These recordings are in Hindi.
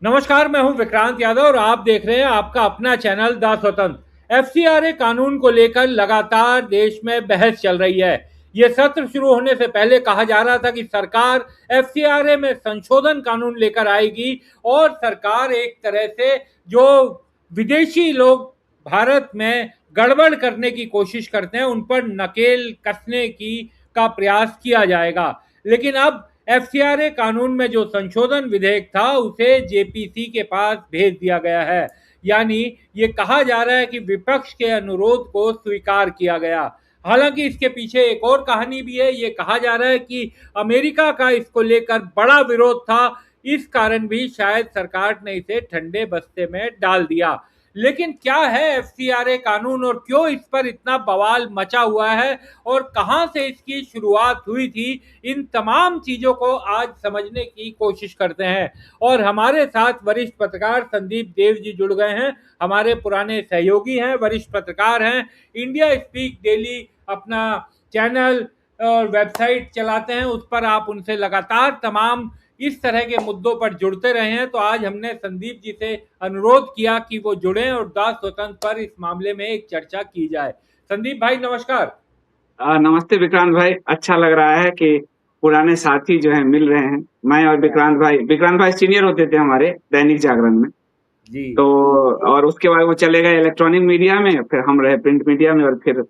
नमस्कार, मैं हूं विक्रांत यादव और आप देख रहे हैं आपका अपना चैनल द स्वतंत्र। एफसीआरए कानून को लेकर लगातार देश में बहस चल रही है। ये सत्र शुरू होने से पहले कहा जा रहा था कि सरकार एफसीआरए में संशोधन कानून लेकर आएगी और सरकार एक तरह से जो विदेशी लोग भारत में गड़बड़ करने की कोशिश करते हैं उन पर नकेल कसने की का प्रयास किया जाएगा। लेकिन अब एफसीआरए कानून में जो संशोधन विधेयक था उसे जेपीसी के पास भेज दिया गया है। यानी ये कहा जा रहा है कि विपक्ष के अनुरोध को स्वीकार किया गया। हालांकि इसके पीछे एक और कहानी भी है। ये कहा जा रहा है कि अमेरिका का इसको लेकर बड़ा विरोध था, इस कारण भी शायद सरकार ने इसे ठंडे बस्ते में डाल दिया। लेकिन क्या है एफसीआरए कानून और क्यों इस पर इतना बवाल मचा हुआ है और कहां से इसकी शुरुआत हुई थी, इन तमाम चीजों को आज समझने की कोशिश करते हैं। और हमारे साथ वरिष्ठ पत्रकार संदीप देव जी जुड़ गए हैं। हमारे पुराने सहयोगी हैं, वरिष्ठ पत्रकार हैं, इंडिया स्पीक डेली अपना चैनल और वेबसाइट चलाते हैं, उस पर आप उनसे लगातार तमाम इस तरह के मुद्दों पर जुड़ते रहे हैं। तो आज हमने संदीप जी से अनुरोध किया कि वो जुड़ें और दास स्वतंत्र पर इस मामले में एक चर्चा की जाए। संदीप भाई नमस्कार। नमस्ते विक्रांत भाई। अच्छा लग रहा है कि पुराने साथी जो है मिल रहे हैं। मैं और विक्रांत भाई सीनियर होते थे हमारे दैनिक जागरण में। जी तो और उसके बाद वो चले गए इलेक्ट्रॉनिक मीडिया में, फिर हम रहे प्रिंट मीडिया में, और फिर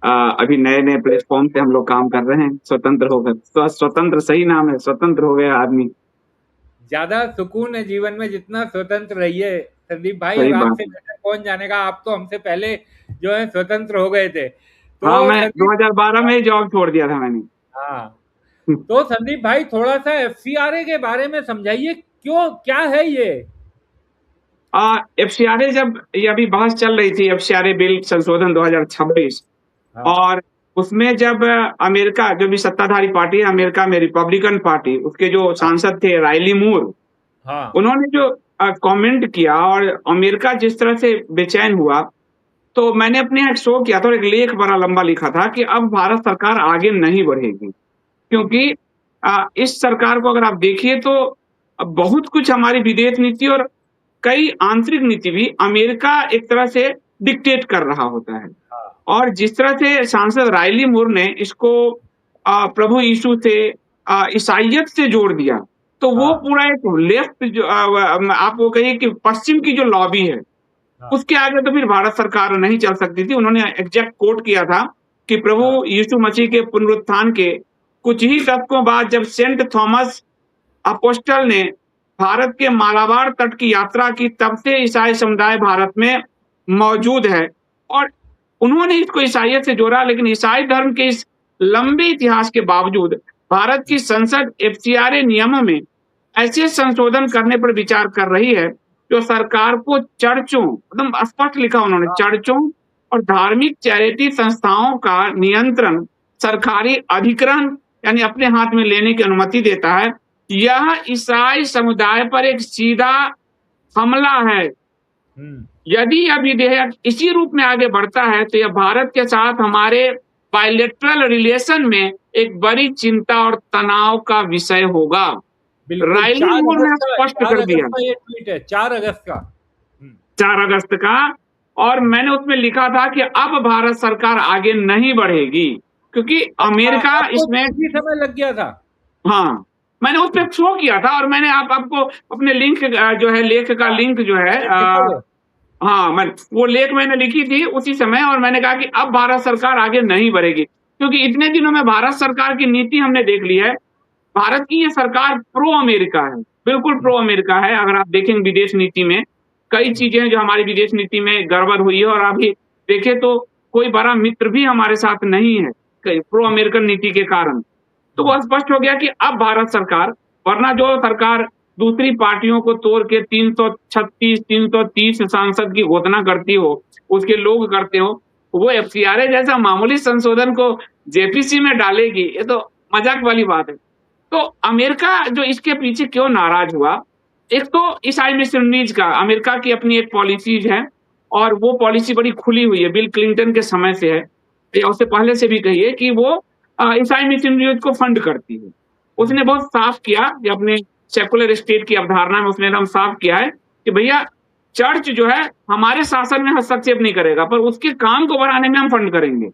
अभी नए नए प्लेटफॉर्म पे हम लोग काम कर रहे हैं स्वतंत्र होकर। स्वतंत्र सही नाम है, स्वतंत्र हो गया आदमी। ज्यादा सुकून है जीवन में जितना स्वतंत्र रहिए संदीप भाई, सही और बात आपसे है। बेहतर कौन जानेगा। आप तो हमसे पहले जो है स्वतंत्र हो गए थे। हाँ, तो मैं संदीप 2012 में ही जॉब छोड़ दिया था मैंने। हाँ, तो संदीप भाई थोड़ा सा एफसीआरए के बारे में समझाइए, क्यों क्या है ये। एफसीआरए जब ये अभी बहस चल रही थी, एफसीआरए बिल संशोधन 2026, हाँ और उसमें जब अमेरिका जो भी सत्ताधारी पार्टी है अमेरिका में, रिपब्लिकन पार्टी, उसके जो हाँ सांसद थे राइली मूर, हाँ उन्होंने जो कमेंट किया और अमेरिका जिस तरह से बेचैन हुआ, तो मैंने अपने यहाँ एक शो किया था और एक लेख बड़ा लंबा लिखा था कि अब भारत सरकार आगे नहीं बढ़ेगी, क्योंकि इस सरकार को अगर आप देखिए तो बहुत कुछ हमारी विदेश नीति और कई आंतरिक नीति भी अमेरिका एक तरह से डिक्टेट कर रहा होता है। हाँ और जिस तरह से सांसद रायली मूर ने इसको प्रभु यीशु से, ईसाइयत से जोड़ दिया, तो वो हाँ पूरा एक लेफ्ट जो आप वो कहिए कि पश्चिम की जो लॉबी है, हाँ उसके आगे तो फिर भारत सरकार नहीं चल सकती थी। उन्होंने एग्जैक्ट कोट किया था कि प्रभु हाँ यीशु मसीह के पुनरुत्थान के कुछ ही दशकों बाद जब सेंट थॉमस अपोस्टल ने भारत के मालाबार तट की यात्रा की, तब से ईसाई समुदाय भारत में मौजूद है। और उन्होंने इसको ईसाइयत से जोड़ा, लेकिन ईसाई धर्म के इस लंबे इतिहास के बावजूद भारत की संसद एफसीआरए नियमों में ऐसे संशोधन करने पर विचार कर रही है जो सरकार को चर्चों, एकदम स्पष्ट लिखा उन्होंने, हाँ चर्चों और धार्मिक चैरिटी संस्थाओं का नियंत्रण सरकारी अधिग्रहण यानी अपने हाथ में लेने की अनुमति देता है। यह ईसाई समुदाय पर एक सीधा हमला है। हम्म यदि यह विधेयक इसी रूप में आगे बढ़ता है तो यह भारत के साथ हमारे बायलैटरल रिलेशन में एक बड़ी चिंता और तनाव का विषय होगा। बिल्कुल। रायली चार मूर ने अगस्त का स्पष्ट चार कर अगस्त दिया, का ये ट्वीट है, 4 अगस्त का। 4 अगस्त का। और हम्म। मैंने उसमें लिखा था कि अब भारत सरकार आगे नहीं बढ़ेगी, क्योंकि अच्छा, अमेरिका आपको इसमें, उसी समय लग गया था। हाँ, मैंने उस पे शो किया था और मैंने आपको अपने लिंक जो है, लेख का हाँ, लिंक जो है, मैंने देखोगे। हाँ, मैं वो लेख मैंने लिखी थी उसी समय, और मैंने कहा कि अब भारत सरकार आगे नहीं बढ़ेगी, क्योंकि इतने दिनों में भारत सरकार की नीति हमने देख ली है। भारत की ये सरकार प्रो अमेरिका है, बिल्कुल प्रो अमेरिका है। अगर आप देखेंगे विदेश नीति में कई चीजें हैं जो हमारी विदेश नीति में गड़बड़ हुई है, और अभी देखें तो कोई बड़ा मित्र भी हमारे साथ नहीं है प्रो अमेरिकन नीति के कारण। तो वो स्पष्ट हो गया कि अब भारत सरकार, वरना जो सरकार दूसरी पार्टियों को तोड़ के 336 330 सांसद की घोषणा करती हो, उसके लोग करते हो, वो एफसीआरए जैसा मामूली संशोधन को जेपीसी में डालेगी, ये तो मजाक वाली बात है। तो अमेरिका जो इसके पीछे क्यों नाराज हुआ, एक तो ईसाई मिशनरीज का अमेरिका की अपनी एक पॉलिसीज है, और वो पॉलिसी बड़ी खुली हुई है, बिल क्लिंटन के समय से है, या उससे पहले से भी कहिए कि वो ईसाई मिशनरीज को फंड करती है। उसने बहुत साफ किया कि अपने सेकुलर स्टेट की अवधारणा में उसने एकदम साफ किया है कि भैया चर्च जो है हमारे शासन में हस्तक्षेप नहीं करेगा, पर उसके काम को बढ़ाने में हम फंड करेंगे।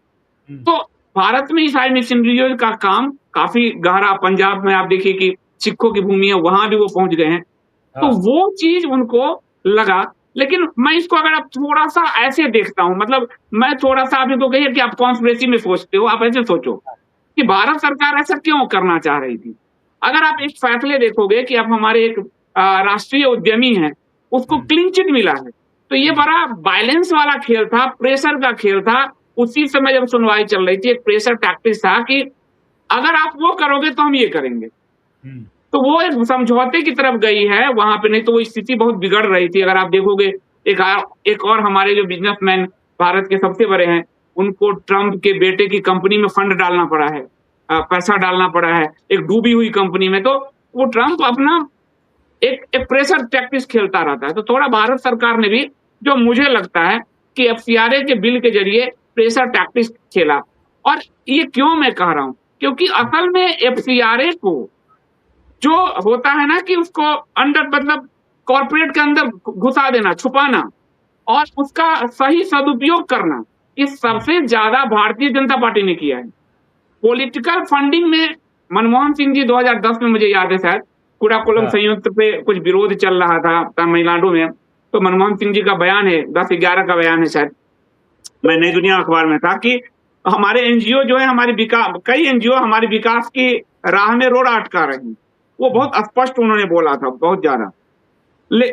तो भारत में ईसाई मिशनरियों का काम काफी गहरा, पंजाब में आप देखिए कि सिखों की भूमि है, वहां भी वो पहुंच गए हैं। तो वो चीज उनको लगा। लेकिन मैं इसको अगर आप थोड़ा सा ऐसे देखता हूं, मतलब मैं थोड़ा सा, आप इनको कहिए कि आप कॉन्स्पिरेसी में सोचते हो, आप ऐसे सोचो कि भारत सरकार ऐसा क्यों करना चाह रही थी। अगर आप एक फैसले देखोगे कि आप हमारे एक राष्ट्रीय उद्यमी हैं, उसको क्लीन चिट मिला है, तो ये बड़ा वायलेंस वाला खेल था, प्रेशर का खेल था। उसी समय जब सुनवाई चल रही थी, एक प्रेशर टैक्टिक्स था कि अगर आप वो करोगे तो हम ये करेंगे। तो वो एक समझौते की तरफ गई है वहां पे, नहीं तो वो स्थिति बहुत बिगड़ रही थी। अगर आप देखोगे एक और हमारे जो बिजनेसमैन भारत के सबसे बड़े हैं, उनको ट्रंप के बेटे की कंपनी में फंड डालना पड़ा है, पैसा डालना पड़ा है एक डूबी हुई कंपनी में। तो वो ट्रंप अपना एक प्रेशर टैक्टिक्स खेलता रहता है। तो थोड़ा भारत सरकार ने भी, जो मुझे लगता है कि एफसीआरए के बिल के जरिए प्रेशर टैक्टिक्स खेला। और ये क्यों मैं कह रहा हूं, क्योंकि असल में एफसीआरए को जो होता है ना कि उसको अंडर, मतलब कॉर्पोरेट के अंदर घुसा देना, छुपाना और उसका सही सदुपयोग करना, ये सबसे ज्यादा भारतीय जनता पार्टी ने किया है। पॉलिटिकल फंडिंग में मनमोहन सिंह जी 2010 में, मुझे याद है शायद कुड़ाकुलम संयुक्त पे कुछ विरोध चल रहा था तमिलनाडु में, तो मनमोहन सिंह जी का बयान है, 10/11 का बयान है शायद, मैं नई दुनिया अखबार में था, कि हमारे एनजीओ जो है, हमारे विकास, कई एनजीओ हमारे विकास की राह में रोड अटका रही। वो बहुत स्पष्ट उन्होंने बोला था, बहुत ज्यादा।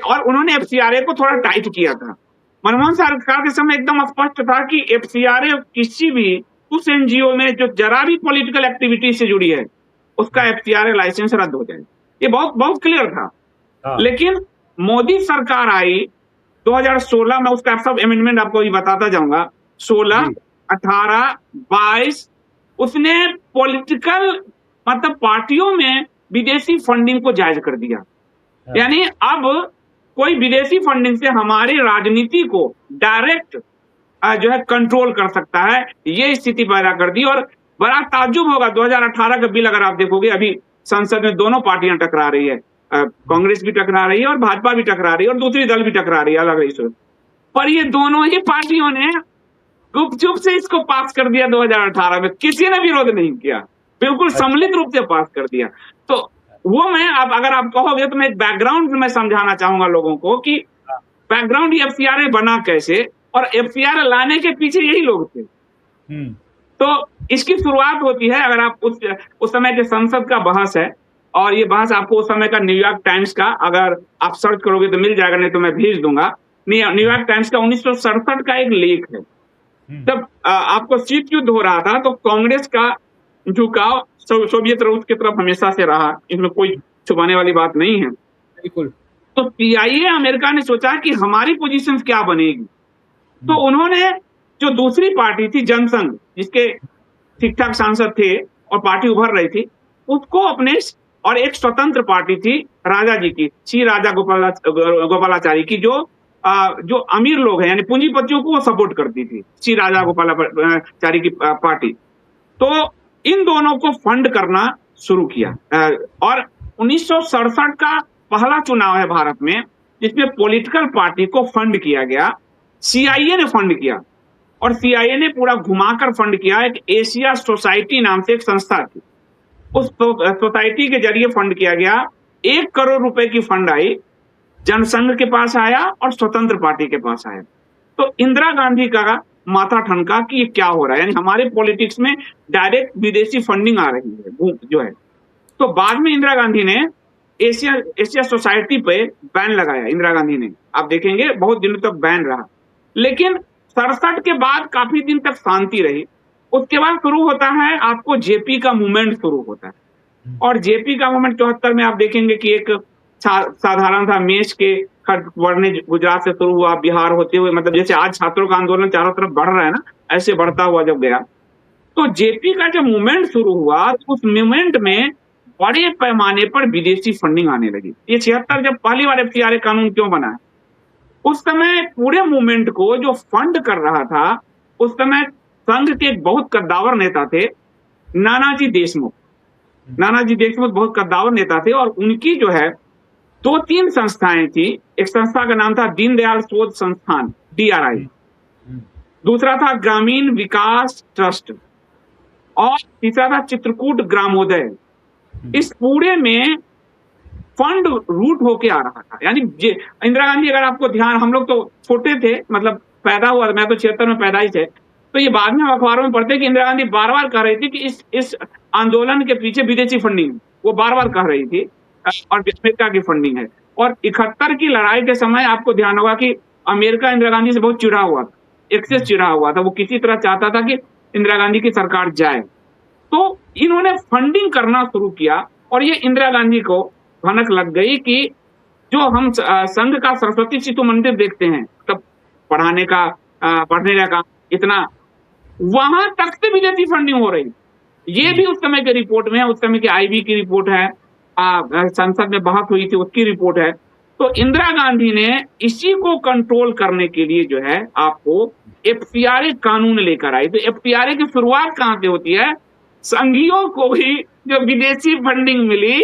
और उन्होंने एफसीआरए को थोड़ा टाइट किया था। मनमोहन सरकार के समय एकदम स्पष्ट था कि एफसीआरए किसी भी उस एनजीओ में जो जरा भी पॉलिटिकल एक्टिविटी से जुड़ी है, उसका एफसीआरए लाइसेंस रद्द हो जाए। ये बहुत बहुत क्लियर था। लेकिन मोदी सरकार आई 2016 में, उसका सब अमेंडमेंट आपको भी बताता जाऊंगा, 16, 18, 22, उसने पॉलिटिकल, मतलब पार्टियों में विदेशी फंडिंग को जायज कर दिया। यानी अब कोई विदेशी फंडिंग से हमारी राजनीति को डायरेक्ट जो है कंट्रोल कर सकता है, ये स्थिति पैदा कर दी। और बड़ा ताज्जुब होगा, 2018 का बिल अगर आप देखोगे, अभी संसद में दोनों पार्टियां टकरा रही है, कांग्रेस भी टकरा रही है और भाजपा भी टकरा रही है और दूसरी दल भी टकरा रही है, अलग इशू। पर ये दोनों ही पार्टियों ने गुपचुप से इसको पास कर दिया 2018 में, किसी ने विरोध नहीं किया, बिल्कुल सम्मिलित रूप से पास कर दिया। तो वो मैं, अब अगर आप कहोगे तो मैं एक बैकग्राउंड में समझाना चाहूंगा लोगों को कि बैकग्राउंड एफसीआरए बना कैसे, और एफसीआरए लाने के पीछे यही लोग थे। तो इसकी शुरुआत होती है, अगर आप उस समय के संसद का बहस है, और ये बहस आपको उस समय का न्यूयॉर्क टाइम्स का, अगर आप सर्च करोगे तो मिल जाएगा, नहीं तो मैं भेज दूंगा, न्यूयॉर्क टाइम्स का 1967 का एक लेख है। जब आपको शीत युद्ध हो रहा था, तो कांग्रेस का झुकाव सोवियत रूस की तरफ हमेशा से रहा, इसमें कोई छुपाने वाली बात नहीं है। बिल्कुल। तो सीआईए अमेरिका ने सोचा कि हमारी पोजीशन क्या बनेगी, तो उन्होंने, जो दूसरी पार्टी थी जनसंघ, जिसके ठीक ठाक सांसद थे और पार्टी उभर रही थी, उसको अपने, और एक स्वतंत्र पार्टी थी राजा जी की, श्री राजा गोपालाचारी की, जो अमीर लोग हैं, यानी पूंजीपतियों को वो सपोर्ट करती थी, श्री राजा गोपालाचारी की पार्टी। तो इन दोनों को फंड करना शुरू किया। और 1967 का पहला चुनाव है भारत में जिसमें पॉलिटिकल पार्टी को फंड किया गया, सीआईए ने फंड किया, और सीआईए ने पूरा घुमाकर फंड किया। एक एशिया सोसाइटी नाम से एक संस्था थी, उस सोसाइटी के जरिए फंड किया गया। 1 करोड़ रुपए की फंड आई, जनसंघ के पास आया और स्वतंत्र पार्टी के पास आया। तो इंदिरा गांधी का माथा ठनका कि ये क्या हो रहा है, यानी हमारे पॉलिटिक्स में डायरेक्ट विदेशी फंडिंग आ रही है जो है। तो बाद में इंदिरा गांधी ने एशिया सोसाइटी पे बैन लगाया, इंदिरा गांधी ने, आप देखेंगे बहुत दिनों तक बैन रहा। लेकिन 67 के बाद काफी दिन तक शांति रही। उसके बाद शुरू होता है आपको जेपी का मूवमेंट शुरू होता है, और जेपी का मूवमेंट 74 में आप देखेंगे कि एक साधारण था मेष के खर्च बढ़ने, गुजरात से शुरू हुआ, बिहार होते हुए, मतलब जैसे आज छात्रों का आंदोलन चारों तरफ बढ़ रहा है ना, ऐसे बढ़ता हुआ जब गया। तो जेपी का जब मूवमेंट शुरू हुआ, तो उस मूवमेंट में बड़े पैमाने पर विदेशी फंडिंग आने लगी। ये 76 जब पहली बार एफसीआरए कानून क्यों बना है, उस समय पूरे मूवमेंट को जो फंड कर रहा था, उस समय संघ के एक बहुत कद्दावर नेता थे नानाजी देशमुख। नानाजी देशमुख बहुत कद्दावर नेता थे और उनकी जो है 2-3 संस्थाएं थी। एक संस्था का नाम था दीनदयाल शोध संस्थान, DRI, दूसरा था ग्रामीण विकास ट्रस्ट और तीसरा था चित्रकूट ग्रामोदय। इस पूरे में फंड रूट होके आ रहा था। यानी इंदिरा गांधी, अगर आपको ध्यान, हम लोग तो छोटे थे, मतलब पैदा हुआ, मैं तो 76 में पैदाइश है, तो ये बाद में अखबारों में पढ़ते कि इंदिरा गांधी बार बार कह रही थी कि इस आंदोलन के पीछे विदेशी फंडिंग, वो बार बार कह रही थी, और अमेरिका की फंडिंग है। और 71 की लड़ाई के समय आपको ध्यान होगा कि अमेरिका इंदिरा गांधी से बहुत चिढ़ा हुआ था, एक्सेस चिढ़ा हुआ था। वो किसी तरह चाहता था कि इंदिरा गांधी की सरकार जाए। तो इन्होंने फंडिंग करना शुरू किया और ये इंदिरा गांधी को भनक लग गई कि जो हम संघ का सरस्वती शिशु मंदिर देखते हैं, तब पढ़ाने का, पढ़ने का इतना, वहां तक से विदेशी फंडिंग हो रही। ये भी उस समय के रिपोर्ट में है, उस समय के IB की रिपोर्ट है, संसद में बहस हुई थी उसकी रिपोर्ट है। तो इंदिरा गांधी ने इसी को कंट्रोल करने के लिए जो है आपको FCRA कानून लेकर आई। तो FCRA की शुरुआत कहां से होती है? संघियों को भी जो विदेशी फंडिंग मिली,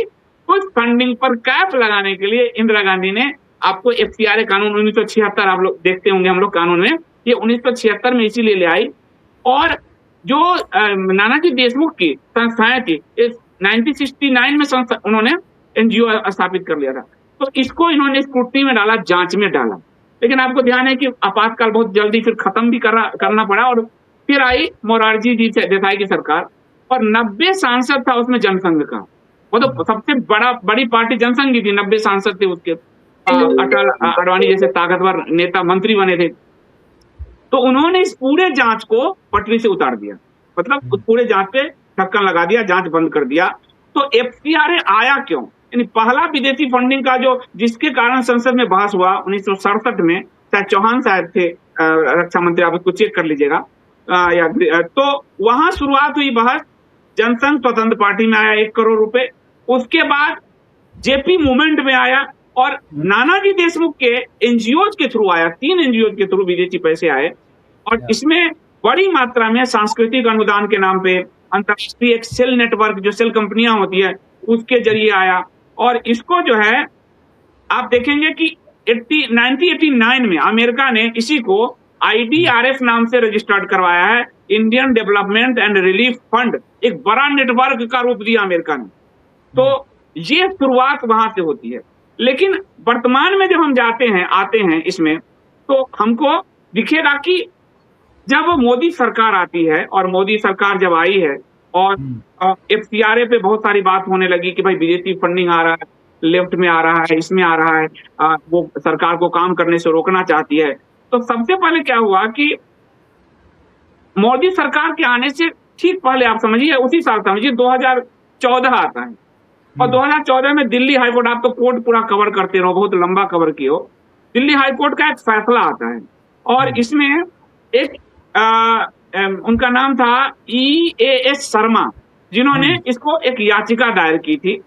उस फंडिंग पर कैप लगाने के लिए इंदिरा गांधी ने आपको FCRA कानून 1976, आप लोग देखते होंगे हम लोग कानून में, ये 1976 में इसीलिए ले आई। और जो नानाजी देशमुख की संस्थाएं थी, 1969 में उन्होंने NGO स्थापित कर लिया था। तो इसको इन्होंने स्क्रूटनी में डाला, जांच में डाला। लेकिन आपको ध्यान है कि आपातकाल बहुत जल्दी फिर खत्म भी करना पड़ा और फिर आई मोरारजी जी देसाई की सरकार और 90 सांसद था उसमें जनसंघ का। वो तो सबसे बड़ी पार्टी जनसंघ की थी, 90 सांसद थे उसके। अटल अडवाणी जैसे ताकतवर नेता मंत्री बने थे। तो उन्होंने इस पूरे जांच को पटरी से उतार दिया, मतलब उस पूरे जांच पे ढक्कन लगा दिया, जांच बंद कर दिया। तो FCRA आया क्यों? यानी पहला विदेशी फंडिंग का जो, जिसके कारण संसद में बहस हुआ 1967 में, शायद चौहान साहब थे रक्षा मंत्री, आप इसको चेक कर लीजिएगा, तो वहां शुरुआत हुई बहस। जनसंघ स्वतंत्र पार्टी में आया 1 करोड़ रुपए, उसके बाद JP मूवमेंट में आया और नानाजी देशमुख के NGOs के थ्रू आया, 3 NGOs के थ्रू विदेशी पैसे आए। और इसमें बड़ी मात्रा में सांस्कृतिक अनुदान के नाम पे अंतर्राष्ट्रीय एक सेल नेटवर्क, जो सेल कंपनियां होती है, उसके जरिए आया। और इसको जो है आप देखेंगे कि 1989 में अमेरिका ने इसी को IDRF नाम से रजिस्टर्ड करवाया है, Indian development and relief fund. एक बड़ा नेटवर्क का रूप दिया अमेरिका ने। तो ये शुरुआत वहां से होती है। लेकिन वर्तमान में जब हम आते हैं इसमें, तो हमको दिखेगा कि जब मोदी सरकार आती है, और मोदी सरकार जब आई है और FCRA पे बहुत सारी बात होने लगी कि भाई विदेशी फंडिंग आ रहा है, लेफ्ट में आ रहा है, इसमें आ रहा है, वो सरकार को काम करने से रोकना चाहती है। तो सबसे पहले क्या हुआ कि मोदी सरकार के आने से ठीक पहले, आप समझिए उसी साल समझिए 2014 आता है। और 2014 में दिल्ली हाईकोर्ट, आप तो कोर्ट पूरा कवर करते रहो, बहुत लंबा कवर किए हो, दिल्ली हाईकोर्ट का एक फैसला आता है और इसमें एक उनका नाम था EAS शर्मा, जिन्होंने इसको एक याचिका दायर की थी।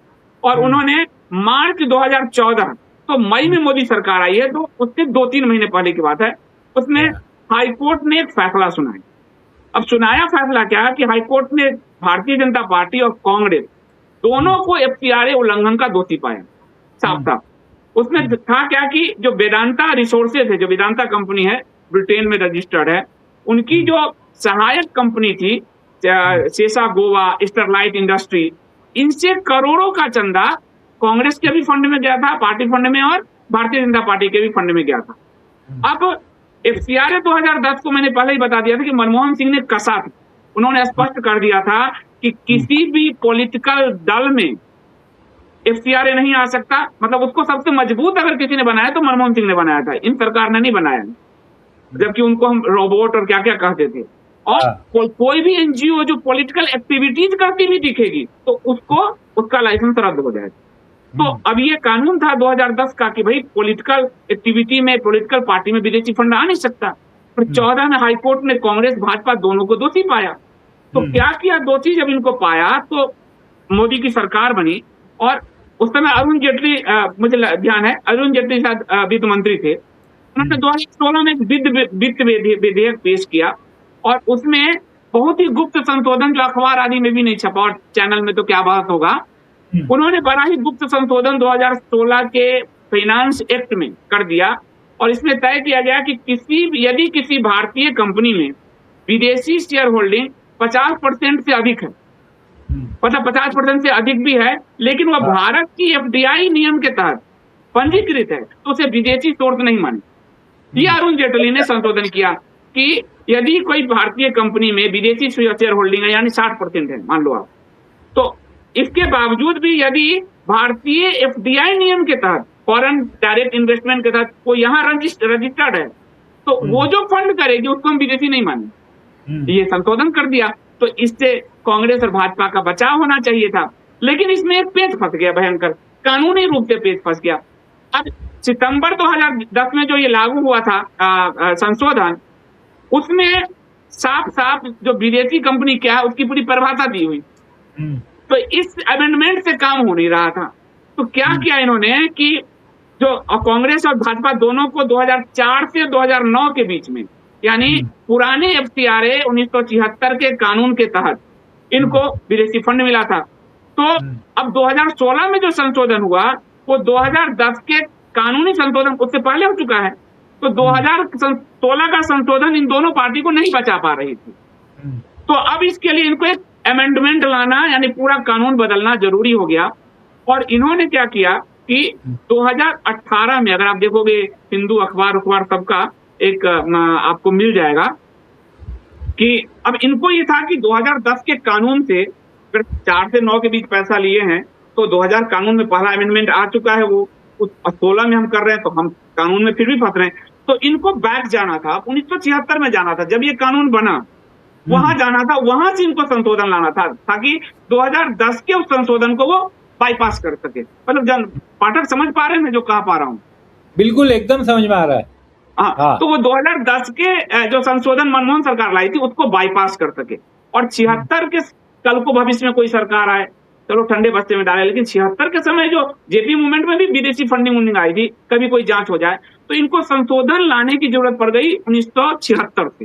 और उन्होंने मार्च 2014, तो मई में मोदी सरकार आई है, तो उससे 2-3 महीने पहले की बात है, उसमें हाईकोर्ट ने एक फैसला सुनाया। अब सुनाया फैसला क्या कि हाईकोर्ट ने भारतीय जनता पार्टी और कांग्रेस दोनों को FCRA उल्लंघन का दोषी पाया, साफ साफ। उसमें था क्या कि जो वेदांता रिसोर्सेज है, जो वेदांता कंपनी है, ब्रिटेन में रजिस्टर्ड है, उनकी जो सहायक कंपनी थी शेषा गोवा, स्टरलाइट इंडस्ट्री, इनसे करोड़ों का चंदा कांग्रेस के भी फंड में गया था, पार्टी फंड में, और भारतीय जनता पार्टी के भी फंड में गया था। अब FCRA 2010 को मैंने पहले ही बता दिया था कि मनमोहन सिंह ने कसा था। उन्होंने स्पष्ट कर दिया था कि किसी भी पॉलिटिकल दल में FCRA नहीं आ सकता। मतलब उसको सबसे मजबूत अगर किसी ने बनाया तो मनमोहन सिंह ने बनाया था, इन सरकार ने नहीं बनाया, जबकि उनको हम रोबोट और क्या क्या कहते थे। और कोई भी NGO जो पॉलिटिकल एक्टिविटीज करती भी दिखेगी तो उसका लाइसेंस रद्द हो जाएगा। तो अब ये कानून था 2010 का कि भाई पॉलिटिकल एक्टिविटी में, पॉलिटिकल पार्टी में विदेशी फंड आ नहीं सकता। पर 14 में हाईकोर्ट ने कांग्रेस भाजपा दोनों को दोषी पाया। तो क्या किया, दोषी जब इनको पाया तो मोदी की सरकार बनी। और उस समय अरुण जेटली, मुझे ध्यान है अरुण जेटली शायद वित्त मंत्री थे, उन्होंने 2016 में वित्त विधेयक पेश किया और उसमें बहुत ही गुप्त संशोधन जो अखबार आदि में भी नहीं छपा और चैनल में तो क्या बात होगा, उन्होंने बड़ा ही गुप्त संशोधन 2016 के फाइनेंस एक्ट में कर दिया और इसमें तय किया गया कि यदि किसी भारतीय कंपनी में विदेशी शेयर होल्डिंग 50% से अधिक है, मतलब 50% से अधिक भी है, लेकिन वह भारत की एफडीआई नियम के तहत पंजीकृत है, तो उसे विदेशी सोर्स नहीं माने। ये अरुण जेटली ने संशोधन किया कि यदि कोई भारतीय कंपनी में विदेशी शेयर होल्डिंग है, यानी 60% है, मान लो आप, तो इसके बावजूद भी यदि भारतीय एफडीआई नियम के तहत, फॉरेन डायरेक्ट इन्वेस्टमेंट के तहत वो यहाँ रजिस्टर्ड है, तो वो जो फंड करेगी उसको हम विदेशी नहीं माने। ये संशोधन कर दिया, तो इससे कांग्रेस और भाजपा का बचाव होना चाहिए था, लेकिन इसमें एक पेच फंस गया भयंकर, कानूनी रूप से पेच फंस गया। अब सितंबर 2010 में जो ये लागू हुआ था संशोधन, उसमें साफ साफ जो विदेशी कंपनी क्या है उसकी पूरी परिभाषा दी हुई, तो इस अमेंडमेंट से काम हो नहीं रहा था। तो क्या किया इन्होंने कि जो कांग्रेस और भाजपा दोनों को 2004 से 2009 के बीच में, यानी पुराने एफसीआरए 1976 के कानून के तहत इनको विदेशी फंड मिला था। तो अब 2016 में जो संशोधन हुआ वो 2010 के कानूनी संशोधन उससे पहले हो चुका है, तो 2016 का संशोधन इन दोनों पार्टी को नहीं बचा पा रही थी। तो अब इसके लिए इनको एक अमेंडमेंट लाना, यानी पूरा कानून बदलना जरूरी हो गया। और इन्होंने क्या किया कि 2018 में, अगर आप देखोगे हिंदू अखबार सबका एक आपको मिल जाएगा कि अब इनको ये था कि 2010 के कानून से अगर 4 से 9 के बीच पैसा लिए हैं तो 2000 कानून में पहला अमेंडमेंट आ चुका है, वो 16 में हम कर रहे हैं, तो हम कानून में फिर भी फंस रहे हैं। तो इनको बैक जाना था, 1976 में जाना था, जब ये कानून बना वहां जाना था, वहां से इनको संशोधन लाना था ताकि 2010 के उस संशोधन को वो बाईपास कर सके। मतलब पाठक समझ पा रहे हैं मैं जो कह पा रहा हूँ? बिल्कुल, एकदम समझ में आ रहा है। हाँ, तो वो 2010 के जो संशोधन मनमोहन सरकार लाई थी उसको बाईपास कर सके, और 76 के कल को भविष्य में कोई सरकार आए, चलो ठंडे बस्ते में डाले, लेकिन 76 के समय जो जेपी मूवमेंट में भी विदेशी फंडिंग आई थी, कभी कोई जांच हो जाए, तो इनको संशोधन लाने की जरूरत पड़ गई 1976 से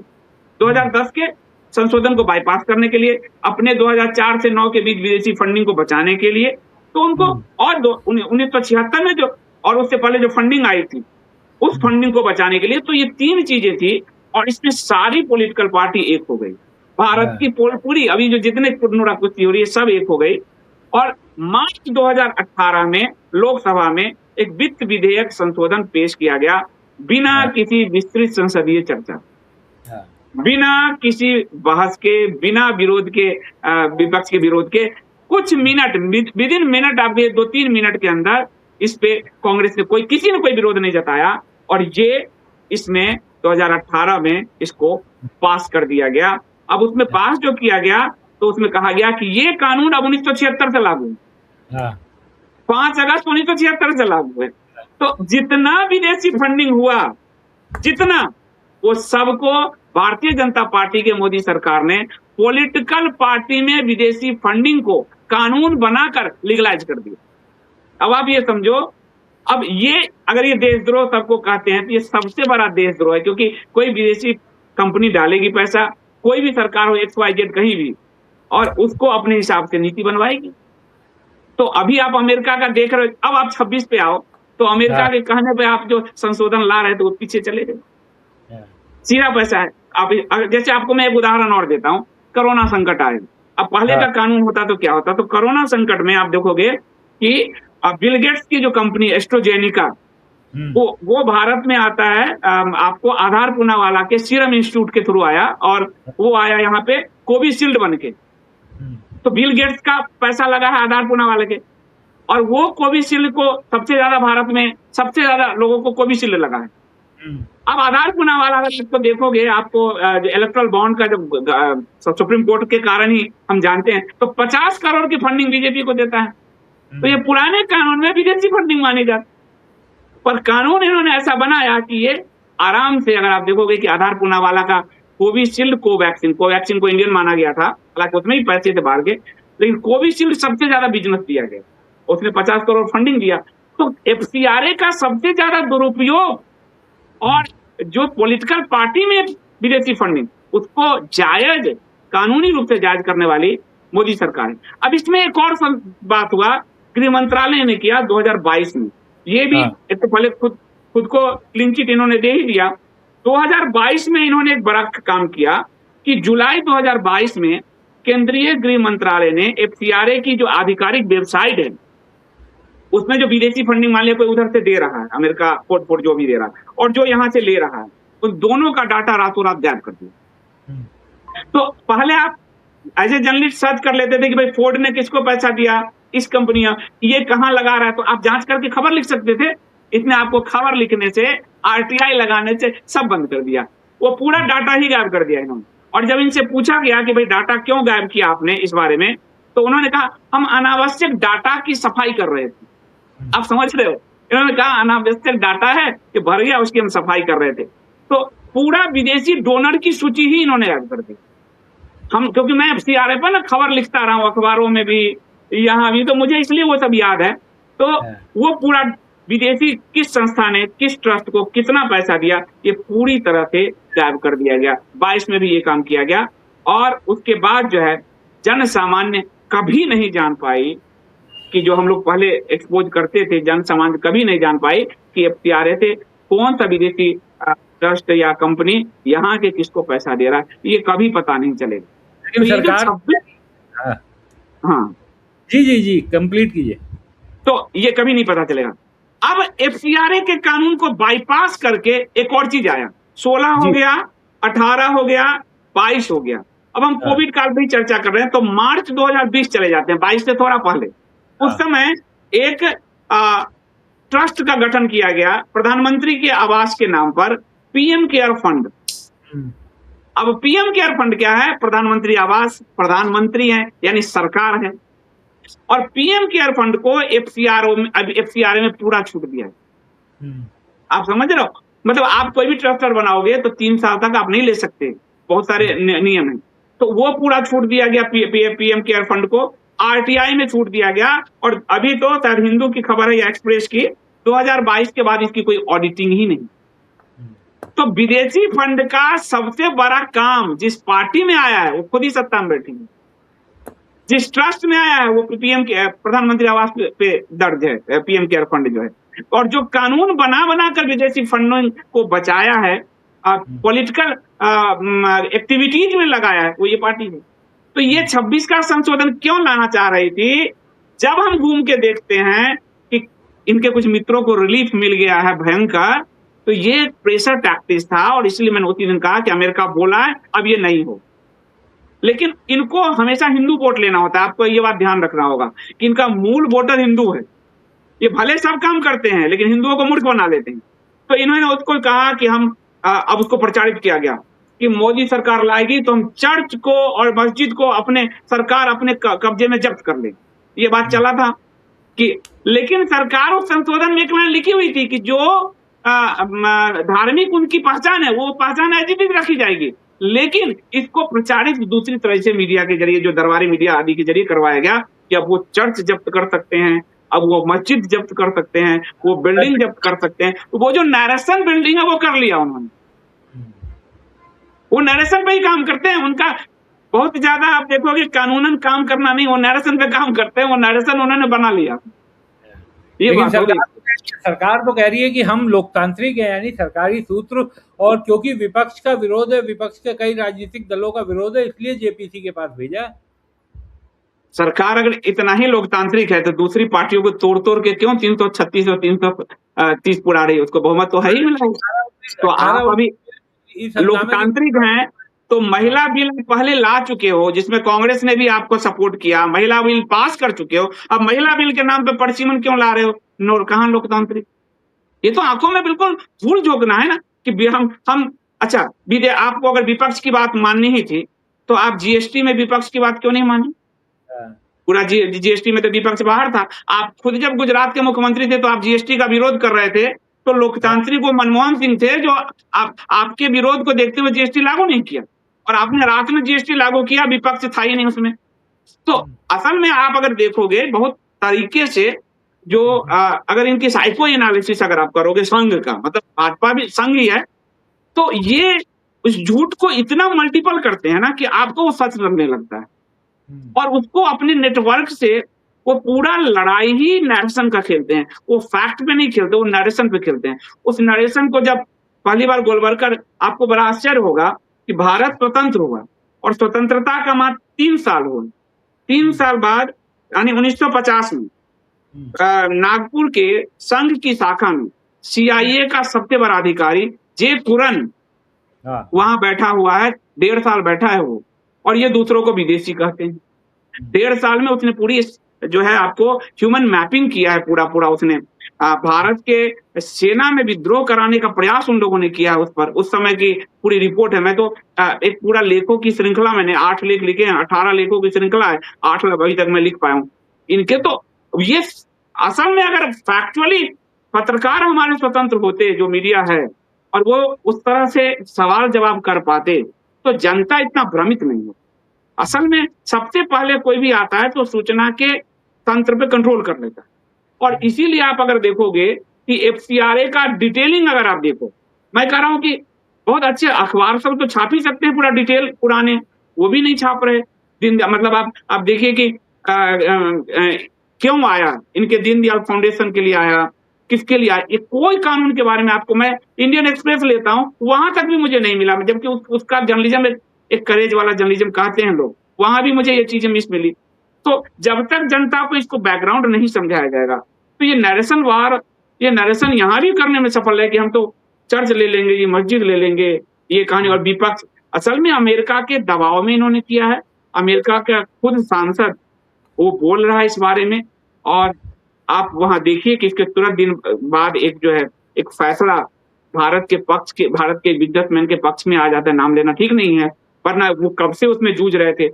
2010 के संशोधन को बाईपास करने के लिए, अपने 2004 से 9 के बीच विदेशी फंडिंग को बचाने के लिए। तो उनको और 1976 में जो, और उससे पहले जो फंडिंग आई थी उस फंडिंग को बचाने के लिए, तो ये 3 चीजें थी, और इसमें सारी पॉलिटिकल पार्टी एक हो गई। भारत की पूरी अभी जो जितने कुटनुरा कुश्ती हो रही है सब एक हो गई, और मार्च 2018 में लोकसभा में एक वित्त विधेयक संशोधन पेश किया गया, बिना किसी विस्तृत संसदीय चर्चा, बिना किसी बहस के, बिना विरोध के, विपक्ष के विरोध के, कुछ मिनट, विद इन मिनट, आप 2-3 मिनट के अंदर इस पे कांग्रेस ने किसी ने कोई विरोध नहीं जताया, और ये इसमें 2018 में इसको पास कर दिया गया। अब उसमें पास जो किया गया तो उसमें कहा गया कि ये कानून अब 1976 से लागू है, 5 अगस्त 1976 से लागू है। तो जितना विदेशी फंडिंग हुआ, जितना, वो सबको भारतीय जनता पार्टी के मोदी सरकार ने पॉलिटिकल पार्टी में विदेशी फंडिंग को कानून बनाकर लीगलाइज कर दिया। अब आप ये समझो, अब ये अगर ये देशद्रोह सबको कहते हैं तो ये सबसे बड़ा देशद्रोह है, क्योंकि कोई विदेशी कंपनी डालेगी पैसा, कोई भी सरकार हो XYZ कहीं भी, और उसको अपने हिसाब से नीति बनवाएगी। तो अभी आप अमेरिका का देख रहे हो, अब आप 26 पे आओ तो अमेरिका के कहने पे आप जो संशोधन ला रहे थे वो पीछे चले गए, सीधा पैसा है। आप जैसे आपको मैं एक उदाहरण और देता हूं, कोरोना संकट आए, अब पहले का कानून होता तो क्या होता, तो कोरोना संकट में आप देखोगे कि बिल गेट्स की जो कंपनी एस्ट्रोजेनिका, वो भारत में आता है, आपको आधार पूनावाला के सीरम इंस्टीट्यूट के थ्रू आया, और वो आया यहाँ पे कोविशील्ड बन के। तो बिल गेट्स का पैसा लगा है आधार पूनावाला के, और वो कोविशील्ड को सबसे ज्यादा भारत में सबसे ज्यादा लोगों को कोविशील्ड लगा है। अब आधार पूनावाला तो देखोगे, आपको इलेक्ट्रल बॉन्ड का जो सुप्रीम कोर्ट के कारण ही हम जानते हैं, तो 50 करोड़ की फंडिंग बीजेपी को देता है। तो ये पुराने कानून में विदेशी फंडिंग मानी जाती, पर कानून इन्होंने ऐसा बनाया कि ये आराम से, अगर आप देखोगे कि आधार पूनावाला का कोविशील्ड, कोवैक्सीन को इंडियन माना गया था, हालांकि उसमें ही पैसे थे बाहर के, लेकिन कोविशील्ड सबसे ज्यादा बिजनेस दिया गया, उसने 50 करोड़ फंडिंग दिया। तो एफसीआरए का सबसे ज्यादा दुरुपयोग, और जो पॉलिटिकल पार्टी में विदेशी फंडिंग, उसको जायज कानूनी रूप से जांच करने वाली मोदी सरकार है। अब इसमें एक और बात हुआ, गृह मंत्रालय ने किया 2022 में, ये भी हाँ। एक तो पहले खुद को क्लीन चिट इन्होंने दे ही दिया। 2022 में इन्होंने एक बड़ा काम किया कि जुलाई 2022 में केंद्रीय गृह मंत्रालय ने एफसीआरए की जो आधिकारिक वेबसाइट है, उसमें जो विदेशी फंडिंग मान लिया कोई उधर से दे रहा है, अमेरिका फोर्ड जो भी दे रहा है और जो यहाँ से ले रहा है, उन दोनों का डाटा रातों रात गायब कर दिया। तो पहले आप ऐसे जर्नलिस्ट सर्च कर लेते थे कि भाई फोर्ड ने किसको पैसा दिया, इस कंपनियां ये कहां लगा रहा है, तो आप जांच करके खबर लिख सकते थे। इसने आपको खबर लिखने से, आरटीआई लगाने से सब बंद कर दिया, वो पूरा डाटा ही गायब कर दिया इन्होंने। और जब इनसे पूछा गया कि भाई डाटा क्यों गायब किया आपने इस बारे में, तो उन्होंने कहा हम अनावश्यक डाटा की सफाई कर रहे थे। आप समझ रहे हो, इन्होंने कहा अनावश्यक डाटा है कि भर गया, उसकी हम सफाई कर रहे थे। तो पूरा विदेशी डोनर की सूची ही इन्होंने गायब कर दी। हम, क्योंकि मैं एफसीआरए पर ना खबर लिखता रहा हूं, अखबारों में भी, यहाँ भी, तो मुझे इसलिए वो सब याद है। तो वो पूरा विदेशी किस संस्था ने किस ट्रस्ट को कितना पैसा दिया, ये पूरी तरह से गायब कर दिया गया। 22 में भी ये काम किया गया। और उसके बाद जो है जन सामान्य कभी नहीं जान पाई कि जो हम लोग पहले एक्सपोज करते थे, जन सामान्य कभी नहीं जान पाई कि एफसीआरए से कौन सा विदेशी ट्रस्ट या कंपनी यहाँ के किसको पैसा दे रहा है, ये कभी पता नहीं चलेगा। लेकिन सरकार, हाँ जी कंप्लीट कीजिए। तो ये कभी नहीं पता चलेगा। अब एफसीआरए के कानून को बाईपास करके एक और चीज आया, 16 हो गया, 18 हो गया, 22 हो गया। अब हम कोविड काल में ही चर्चा कर रहे हैं, तो मार्च 2020 चले जाते हैं, 22 से थोड़ा पहले। उस समय एक ट्रस्ट का गठन किया गया प्रधानमंत्री के आवास के नाम पर, पीएम केयर फंड। अब पीएम केयर फंड क्या है? प्रधानमंत्री आवास, प्रधानमंत्री है यानी सरकार है, और पीएम केयर फंड को एफसीआरए में पूरा छूट दिया है। आप समझ रहे हो, मतलब आप कोई भी ट्रस्टर बनाओगे तो 3 साल तक आप नहीं ले सकते, बहुत सारे नियम हैं। तो वो पूरा छूट दिया गया पीएम केयर फंड को, आरटीआई में छूट दिया गया। और अभी तो शायद हिंदू की खबर है या एक्सप्रेस की, 2022 के बाद इसकी कोई ऑडिटिंग ही नहीं। तो विदेशी फंड का सबसे बड़ा काम जिस पार्टी में आया है वो खुद ही सत्ता में बैठी है, जिस ट्रस्ट में आया है वो पीएम के प्रधानमंत्री आवास पे दर्ज है पीएम केयर फंड जो है। और जो कानून बना कर विदेशी फंडों को बचाया है, पॉलिटिकल एक्टिविटीज में लगाया है, वो ये पार्टी है। तो ये 26 का संशोधन क्यों लाना चाह रही थी? जब हम घूम के देखते हैं कि इनके कुछ मित्रों को रिलीफ मिल गया है भयंकर, तो ये प्रेशर टैक्टिक्स था। और इसलिए मैंने उसी दिन कहा कि अमेरिका बोला है अब ये नहीं हो, लेकिन इनको हमेशा हिंदू वोट लेना होता है। आपको ये बात ध्यान रखना होगा कि इनका मूल वोटर हिंदू है। ये भले सब काम करते हैं लेकिन हिंदुओं को मूर्ख बना लेते हैं। तो इन्होंने उसको कहा कि हम अब उसको प्रचारित किया गया कि मोदी सरकार लाएगी तो हम चर्च को और मस्जिद को सरकार अपने कब्जे में जब्त कर लेगी। ये बात चला था कि, लेकिन सरकार उस संशोधन में एक लाइन लिखी हुई थी कि जो धार्मिक उनकी पहचान है वो पहचान ऐसी भी रखी जाएगी, लेकिन इसको प्रचारित दूसरी तरह से मीडिया के जरिए, जो दरबारी मीडिया आदि के जरिए करवाया गया कि अब वो चर्च जब्त कर सकते हैं, अब वो मस्जिद जब्त कर सकते हैं, वो बिल्डिंग जब्त कर सकते हैं। तो वो जो नैरेशन बिल्डिंग है वो कर लिया उन्होंने, वो नैरेशन पे ही काम करते हैं। उनका बहुत ज्यादा आप देखोगे कानूनन काम करना नहीं, वो नैरेशन पे काम करते हैं, वो नैरेशन उन्होंने बना लिया। ये बात सरकार तो कह रही है कि हम लोकतांत्रिक है, यानी सरकारी सूत्र, और क्योंकि विपक्ष का विरोध है, विपक्ष के कई राजनीतिक दलों का विरोध है, इसलिए जेपीसी के पास भेजा है। सरकार अगर इतना ही लोकतांत्रिक है तो दूसरी पार्टियों को तोड़ के क्यों 336 और 330 पुरा रही है? उसको बहुमत तो है ही मिला। तो आप अभी लोकतांत्रिक हैं तो महिला बिल पहले ला चुके हो जिसमें कांग्रेस ने भी आपको सपोर्ट किया, महिला बिल पास कर चुके हो, अब महिला बिल के नाम पे परसिमन क्यों ला रहे हो? कहां लोकतांत्रिक? ये तो आंखों में बिल्कुल धूल झोंकना है ना कि हम अच्छा आपको अगर विपक्ष की बात माननी ही थी तो आप जीएसटी में विपक्ष की बात क्यों नहीं मानी? पूरा जीएसटी में तो विपक्ष बाहर था। आप खुद जब गुजरात के मुख्यमंत्री थे तो आप जीएसटी का विरोध कर रहे थे, तो लोकतांत्रिक वो मनमोहन सिंह थे जो आपके विरोध को देखते हुए जीएसटी लागू नहीं किया, और आपने रात में जीएसटी लागू किया, विपक्ष था ही नहीं उसमें। तो असल में आप अगर देखोगे बहुत तरीके से जो अगर इनकी साइको एनालिसिस अगर आप करोगे संघ का, मतलब भाजपा भी संघ ही है, तो ये उस झूठ को इतना मल्टीपल करते हैं ना कि आपको वो सच लगने लगता है, और उसको अपने नेटवर्क से वो पूरा लड़ाई ही नैरेशन का खेलते हैं। वो फैक्ट पे नहीं खेलते, वो नैरेशन पे खेलते हैं। उस नैरेशन को जब पहली बार गोलवलकर, आपको बड़ा आश्चर्य होगा कि भारत स्वतंत्र हुआ और स्वतंत्रता का मात्र 3 साल हुआ। 3 साल बाद यानी 1950 में नागपुर के संघ की शाखा में CIA का सबसे बड़ा अधिकारी जे कुरन वहां बैठा हुआ है, 1.5 साल बैठा है वो, और ये दूसरों को विदेशी कहते हैं। 1.5 साल में उसने पूरी जो है आपको ह्यूमन मैपिंग किया है, पूरा उसने भारत के सेना में विद्रोह कराने का प्रयास उन लोगों ने किया है। उस पर उस समय की पूरी रिपोर्ट है। मैं तो एक पूरा लेखों की श्रृंखला, मैंने 8 लेख लिखे हैं, 18 लेखों की श्रृंखला है, 8 अभी तक मैं लिख पाया हूँ इनके। तो ये असल में अगर फैक्चुअली पत्रकार हमारे स्वतंत्र होते, जो मीडिया है, और वो उस तरह से सवाल जवाब कर पाते, तो जनता इतना भ्रमित नहीं होती। असल में सबसे पहले कोई भी आता है तो सूचना के तंत्र पे कंट्रोल कर लेता है, और इसीलिए आप अगर देखोगे कि FCRA का डिटेलिंग अगर आप देखो, मैं कह रहा हूं कि बहुत अच्छे अखबार सब तो छाप ही सकते हैं पूरा डिटेल, पुराने वो भी नहीं छाप रहे। मतलब आप देखिए कि क्यों आया, इनके दीनदयाल फाउंडेशन के लिए आया, किसके लिए आया, ये कोई कानून के बारे में आपको, मैं इंडियन एक्सप्रेस लेता हूं, वहां तक भी मुझे नहीं मिला, जबकि उसका जर्नलिज्म एक करेज वाला जर्नलिज्म कहते हैं लोग, वहां भी मुझे ये चीजें मिस मिली। तो जब तक जनता को इसको बैकग्राउंड नहीं समझाया जाएगा, तो ये नरेशन वार, ये नरेशन यहाँ भी करने में सफल है कि हम तो चर्च ले लेंगे, ये मस्जिद ले लेंगे, ये कहानी। और विपक्ष असल में अमेरिका के दबाव में इन्होंने किया है। अमेरिका का खुद सांसद वो बोल रहा है इस बारे में, और आप वहां देखिए कि इसके तुरंत दिन बाद एक जो है एक फैसला भारत के बिजनेसमैन के पक्ष में आ जाता है। नाम लेना ठीक नहीं है, वरना वो कब से उसमें जूझ रहे थे,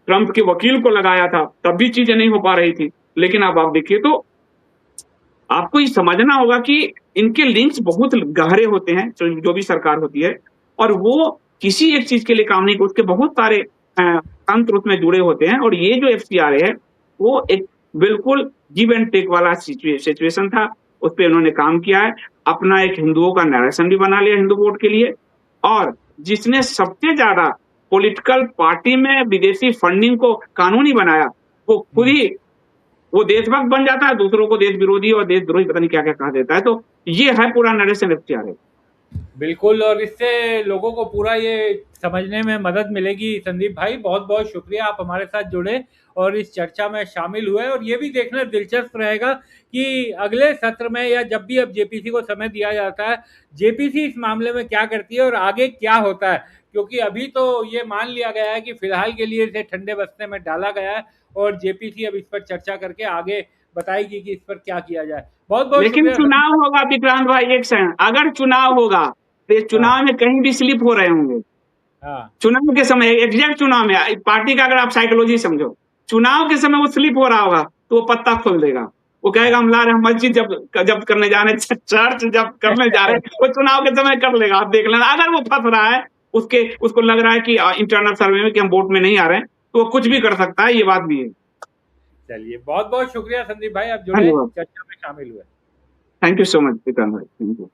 ट्रंप के वकील को लगाया था, तब भी चीजें नहीं हो पा रही थी। लेकिन अब आप देखिए तो आपको ये समझना होगा कि इनके लिंक्स बहुत गहरे होते हैं, जो भी सरकार होती है, और वो किसी एक चीज के लिए काम नहीं, उसके बहुत सारे तंत्र उसमें जुड़े होते हैं। और ये जो FCRA है वो एक बिल्कुल गिव एंड टेक वाला सिचुएशन था, उस पर उन्होंने काम किया है। अपना एक हिंदुओं का नरेशन भी बना लिया हिंदू वोट के लिए, और जिसने सबसे ज्यादा पॉलिटिकल पार्टी में विदेशी फंडिंग को कानूनी बनाया, वो खुद ही वो देशभक्त बन जाता है, दूसरों को देश विरोधी और देशद्रोही पता नहीं क्या क्या कहा देता है। तो ये है पूरा नरेशन FCRA। बिल्कुल, और इससे लोगों को पूरा ये समझने में मदद मिलेगी। संदीप भाई, बहुत बहुत शुक्रिया, आप हमारे साथ जुड़े और इस चर्चा में शामिल हुए। और ये भी देखना दिलचस्प रहेगा कि अगले सत्र में या जब भी अब JPC को समय दिया जाता है, JPC इस मामले में क्या करती है और आगे क्या होता है। क्योंकि अभी तो ये मान लिया गया है कि फिलहाल के लिए इसे ठंडे बस्ते में डाला गया है, और JPC अब इस पर चर्चा करके आगे बताएगी कि इस पर क्या किया जाए। बहुत बहुत लेकिन चुनाव होगा विक्रांत भाई, एक सेकंड, अगर चुनाव होगा तो चुनाव में कहीं भी स्लिप हो रहे होंगे। चुनाव के समय, एग्जैक्ट चुनाव में, पार्टी का अगर आप साइकोलॉजी समझो, चुनाव के समय वो स्लिप हो रहा होगा तो वो पत्ता खोल देगा, वो कहेगा हम ला रहे हैं मस्जिद जब करने जा रहे हैं, चर्च जब करने जा रहे हैं, वो चुनाव के समय कर लेगा। आप देख लेना, अगर वो फंस रहा है, उसको लग रहा है कि इंटरनल सर्वे में कि हम वोट में नहीं आ रहे हैं, तो वो कुछ भी कर सकता है, ये बात भी है। चलिए, बहुत बहुत शुक्रिया संदीप भाई, आप जुड़े, चर्चा में शामिल हुए। Thank you so much Vikrant भाई, थैंक यू।